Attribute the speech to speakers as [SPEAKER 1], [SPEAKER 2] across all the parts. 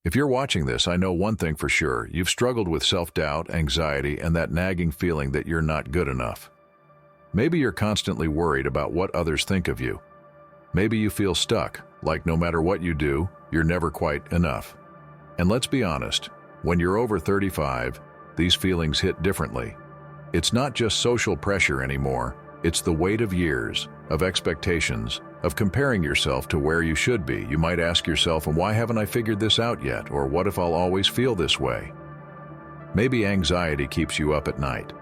[SPEAKER 1] If you're watching this, I know one thing for sure. You've struggled with self-doubt, anxiety, and that nagging feeling that you're not good enough. Maybe you're constantly worried about what others think of you. Maybe you feel stuck, like no matter what you do, you're never quite enough. And let's be honest, when you're over 35, these feelings hit differently. It's not just social pressure anymore, it's the weight of years, of expectations, of comparing yourself to where you should be. You might ask yourself, and why haven't I figured this out yet? Or what if I'll always feel this way? Maybe anxiety keeps you up at night.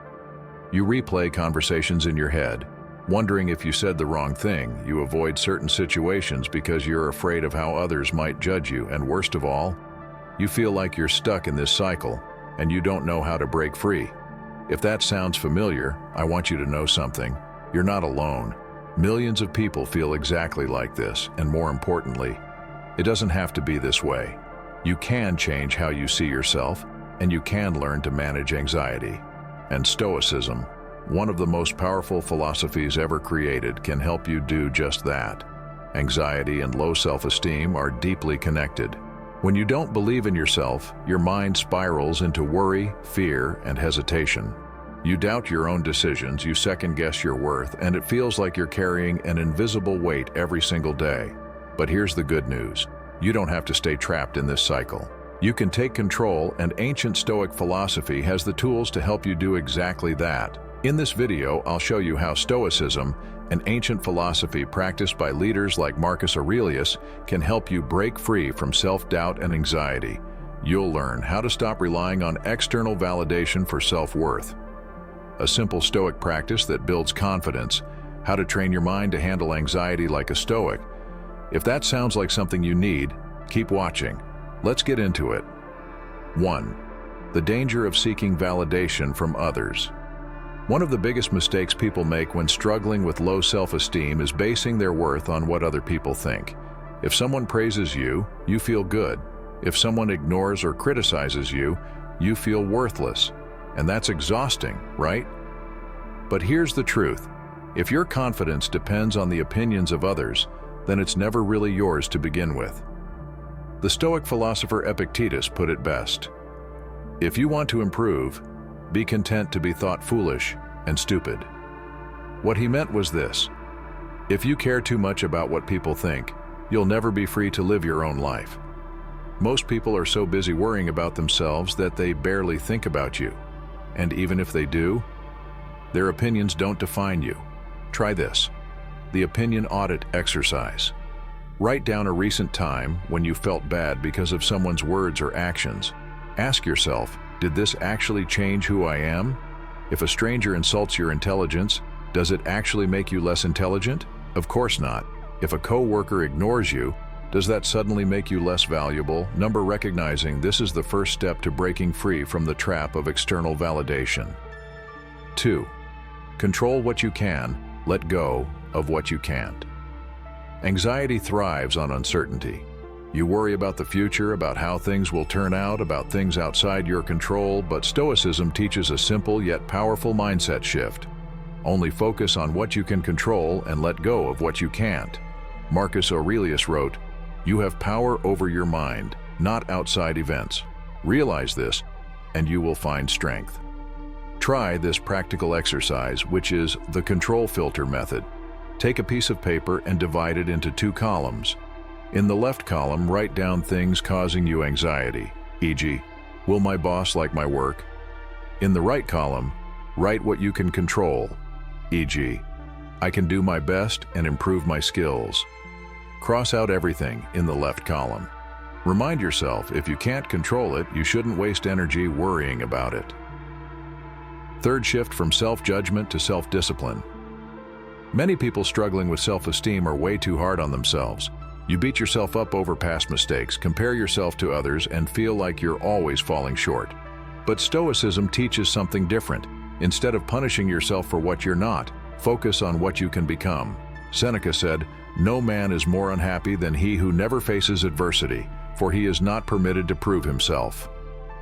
[SPEAKER 1] You replay conversations in your head, wondering if you said the wrong thing. You avoid certain situations because you're afraid of how others might judge you, and worst of all, you feel like you're stuck in this cycle and you don't know how to break free. If that sounds familiar, I want you to know something. You're not alone. Millions of people feel exactly like this, and more importantly, it doesn't have to be this way. You can change how you see yourself, and you can learn to manage anxiety. And Stoicism, one of the most powerful philosophies ever created, can help you do just that. Anxiety and low self-esteem are deeply connected. When you don't believe in yourself, your mind spirals into worry, fear, and hesitation. You doubt your own decisions, you second-guess your worth, and it feels like you're carrying an invisible weight every single day. But here's the good news. You don't have to stay trapped in this cycle. You can take control, and ancient Stoic philosophy has the tools to help you do exactly that. In this video, I'll show you how Stoicism, an ancient philosophy practiced by leaders like Marcus Aurelius, can help you break free from self-doubt and anxiety. You'll learn how to stop relying on external validation for self-worth, a simple Stoic practice that builds confidence, how to train your mind to handle anxiety like a Stoic. If that sounds like something you need, keep watching. Let's get into it. 1. The danger of seeking validation from others. One of the biggest mistakes people make when struggling with low self-esteem is basing their worth on what other people think. If someone praises you, you feel good. If someone ignores or criticizes you, you feel worthless. And that's exhausting, right? But here's the truth. If your confidence depends on the opinions of others, then it's never really yours to begin with. The Stoic philosopher Epictetus put it best. If you want to improve, be content to be thought foolish and stupid. What he meant was this: if you care too much about what people think, you'll never be free to live your own life. Most people are so busy worrying about themselves that they barely think about you. And even if they do, their opinions don't define you. Try this: the opinion audit exercise. Write down a recent time when you felt bad because of someone's words or actions. Ask yourself, did this actually change who I am? If a stranger insults your intelligence, does it actually make you less intelligent? Of course not. If a coworker ignores you, does that suddenly make you less valuable? Recognizing this is the first step to breaking free from the trap of external validation. 2. Control what you can, let go of what you can't. Anxiety thrives on uncertainty. You worry about the future, about how things will turn out, about things outside your control, but Stoicism teaches a simple yet powerful mindset shift. Only focus on what you can control and let go of what you can't. Marcus Aurelius wrote, "You have power over your mind, not outside events. Realize this, and you will find strength." Try this practical exercise, which is the control filter method. Take a piece of paper and divide it into 2 columns. In the left column, write down things causing you anxiety, e.g., will my boss like my work? In the right column, write what you can control, e.g., I can do my best and improve my skills. Cross out everything in the left column. Remind yourself, if you can't control it, you shouldn't waste energy worrying about it. 3rd, shift from self-judgment to self-discipline. Many people struggling with self-esteem are way too hard on themselves. You beat yourself up over past mistakes, compare yourself to others, and feel like you're always falling short. But Stoicism teaches something different. Instead of punishing yourself for what you're not, focus on what you can become. Seneca said, "No man is more unhappy than he who never faces adversity, for he is not permitted to prove himself."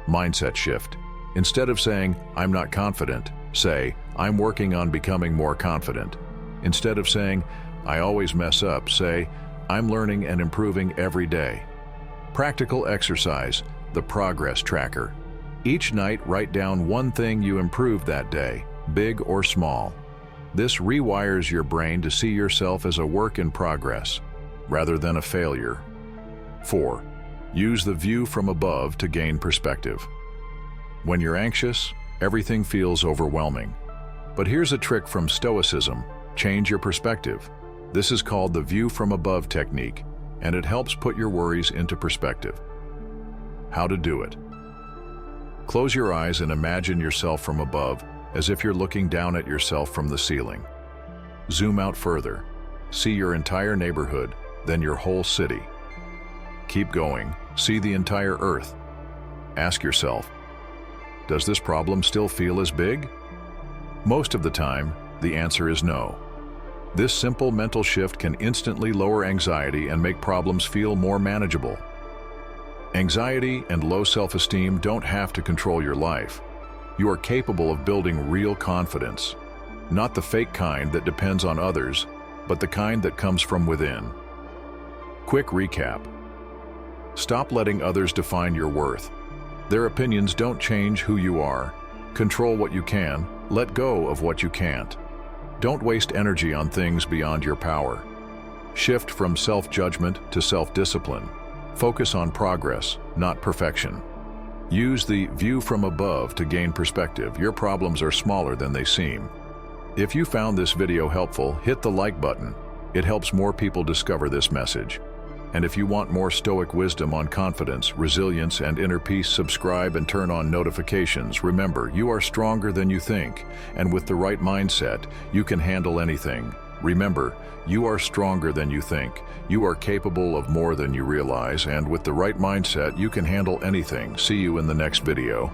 [SPEAKER 1] Mindset shift. Instead of saying, "I'm not confident," say, "I'm working on becoming more confident." Instead of saying, "I always mess up," say, "I'm learning and improving every day." Practical exercise, the progress tracker. Each night, write down one thing you improved that day, big or small. This rewires your brain to see yourself as a work in progress, rather than a failure. 4. Use the view from above to gain perspective. When you're anxious, everything feels overwhelming. But here's a trick from Stoicism: change your perspective. This is called the view from above technique, and it helps put your worries into perspective. How to do it? Close your eyes and imagine yourself from above, as if you're looking down at yourself from the ceiling. Zoom out further. See your entire neighborhood, then your whole city. Keep going. See the entire earth. Ask yourself, does this problem still feel as big? Most of the time, the answer is no. This simple mental shift can instantly lower anxiety and make problems feel more manageable. Anxiety and low self-esteem don't have to control your life. You are capable of building real confidence, not the fake kind that depends on others, but the kind that comes from within. Quick recap. Stop letting others define your worth. Their opinions don't change who you are. Control what you can, let go of what you can't. Don't waste energy on things beyond your power. Shift from self-judgment to self-discipline. Focus on progress, not perfection. Use the view from above to gain perspective. Your problems are smaller than they seem. If you found this video helpful, hit the like button. It helps more people discover this message. And if you want more Stoic wisdom on confidence, resilience, and inner peace, subscribe and turn on notifications. Remember, you are stronger than you think, and with the right mindset, you can handle anything. Remember, you are stronger than you think. You are capable of more than you realize, and with the right mindset, you can handle anything. See you in the next video.